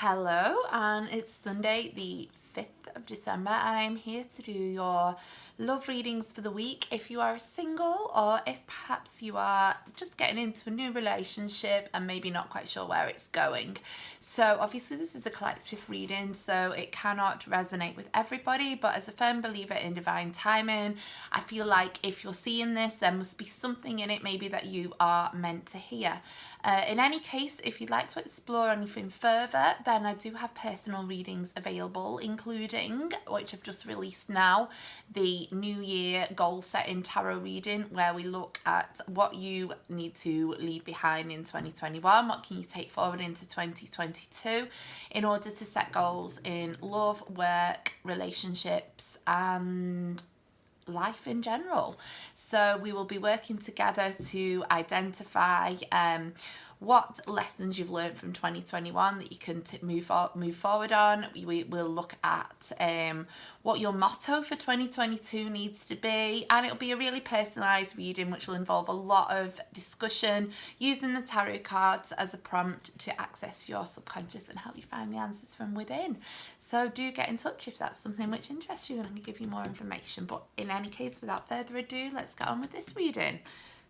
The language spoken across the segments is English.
Hello, and it's Sunday the 5th of December, and I'm here to do your love readings for the week. If you are single, or if perhaps you are just getting into a new relationship and maybe not quite sure where it's going. So obviously this is a collective reading, so it cannot resonate with everybody, but as a firm believer in divine timing, I feel like if you're seeing this, there must be something in it maybe that you are meant to hear. In any case, if you'd like to explore anything further, then I do have personal readings available, including, which I've just released now, the New Year goal setting tarot reading, where we look at what you need to leave behind in 2021, what can you take forward into 2022 in order to set goals in love, work, relationships, and life in general. So we will be working together to identify what lessons you've learned from 2021 that you can move forward on. We will look at what your motto for 2022 needs to be, and it'll be a really personalised reading which will involve a lot of discussion using the tarot cards as a prompt to access your subconscious and help you find the answers from within. So do get in touch if that's something which interests you, and I can give you more information. But in any case, without further ado, let's get on with this reading.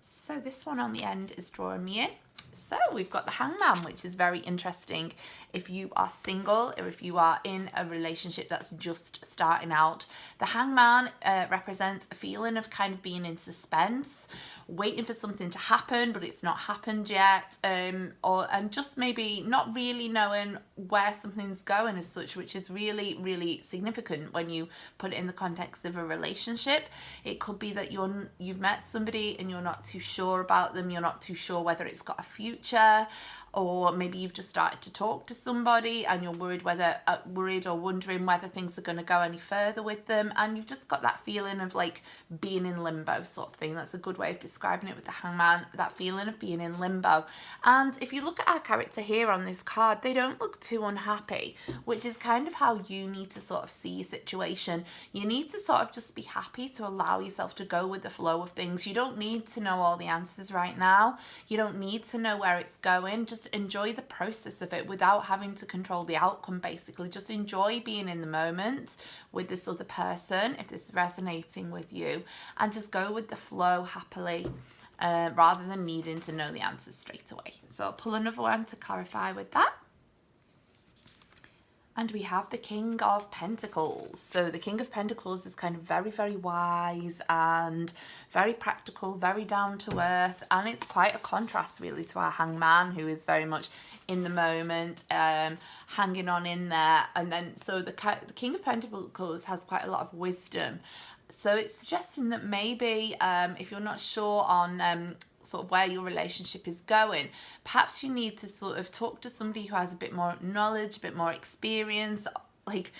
So this one on the end is drawing me in. So we've got the Hangman, which is very interesting if you are single or if you are in a relationship that's just starting out. The Hangman represents a feeling of kind of being in suspense, waiting for something to happen, but it's not happened yet, and just maybe not really knowing where something's going as such, which is really, really significant when you put it in the context of a relationship. It could be that you've met somebody and you're not too sure about them, you're not too sure whether it's got a future, or maybe you've just started to talk to somebody and you're worried or wondering whether things are going to go any further with them, and you've just got that feeling of like being in limbo sort of thing. That's a good way of describing it with the Hangman, that feeling of being in limbo. And if you look at our character here on this card, they don't look too unhappy, which is kind of how you need to sort of see your situation. You need to sort of just be happy to allow yourself to go with the flow of things. You don't need to know all the answers right now. You don't need to know where it's going. Just enjoy the process of it without having to control the outcome, basically. Just enjoy being in the moment with this other person, if this is resonating with you, and just go with the flow happily, rather than needing to know the answers straight away. So I'll pull another one to clarify with that. And we have the King of Pentacles. So the King of Pentacles is kind of very, very wise and very practical, very down to earth. And it's quite a contrast really to our Hangman, who is very much in the moment, hanging on in there. And then so the King of Pentacles has quite a lot of wisdom. So it's suggesting that maybe if you're not sure on sort of where your relationship is going, perhaps you need to sort of talk to somebody who has a bit more knowledge, a bit more experience, like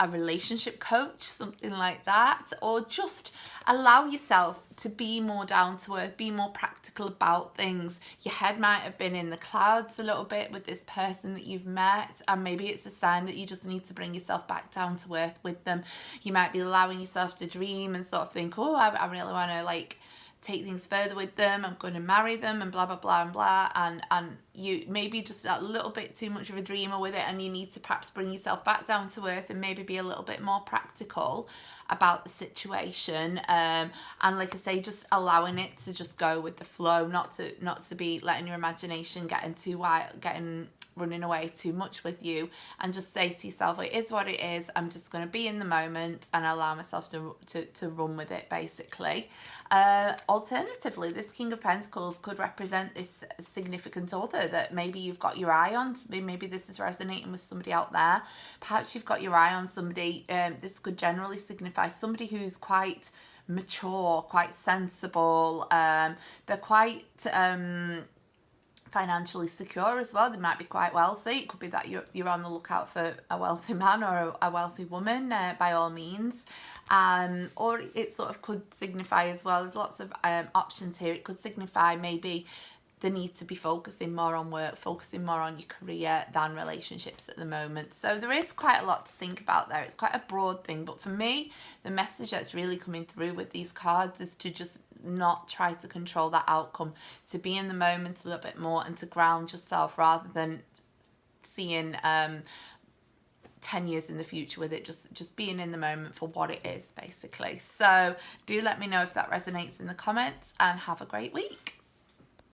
a relationship coach, something like that, or just allow yourself to be more down to earth, be more practical about things. Your head might have been in the clouds a little bit with this person that you've met, and maybe it's a sign that you just need to bring yourself back down to earth with them. You might be allowing yourself to dream and sort of think, oh, I really want to like take things further with them, I'm going to marry them and blah blah blah and blah, and you maybe just a little bit too much of a dreamer with it, and you need to perhaps bring yourself back down to earth and maybe be a little bit more practical about the situation, and like I say, just allowing it to just go with the flow, not to be letting your imagination getting too wild, running away too much with you, and just say to yourself, it is what it is, I'm just going to be in the moment and allow myself to run with it, basically. Alternatively, this King of Pentacles could represent this significant other that maybe you've got your eye on. Maybe this is resonating with somebody out there. Perhaps you've got your eye on somebody. This could generally signify somebody who's quite mature, quite sensible. They're quite financially secure as well. They might be quite wealthy. It could be that you're on the lookout for a wealthy man or a wealthy woman, by all means. Or it sort of could signify as well, there's lots of options here. It could signify maybe the need to be focusing more on work, focusing more on your career than relationships at the moment. So there is quite a lot to think about there. It's quite a broad thing, but for me, the message that's really coming through with these cards is to just not try to control that outcome, to be in the moment a little bit more and to ground yourself rather than seeing 10 years in the future with it, just being in the moment for what it is, basically. So do let me know if that resonates in the comments, and have a great week.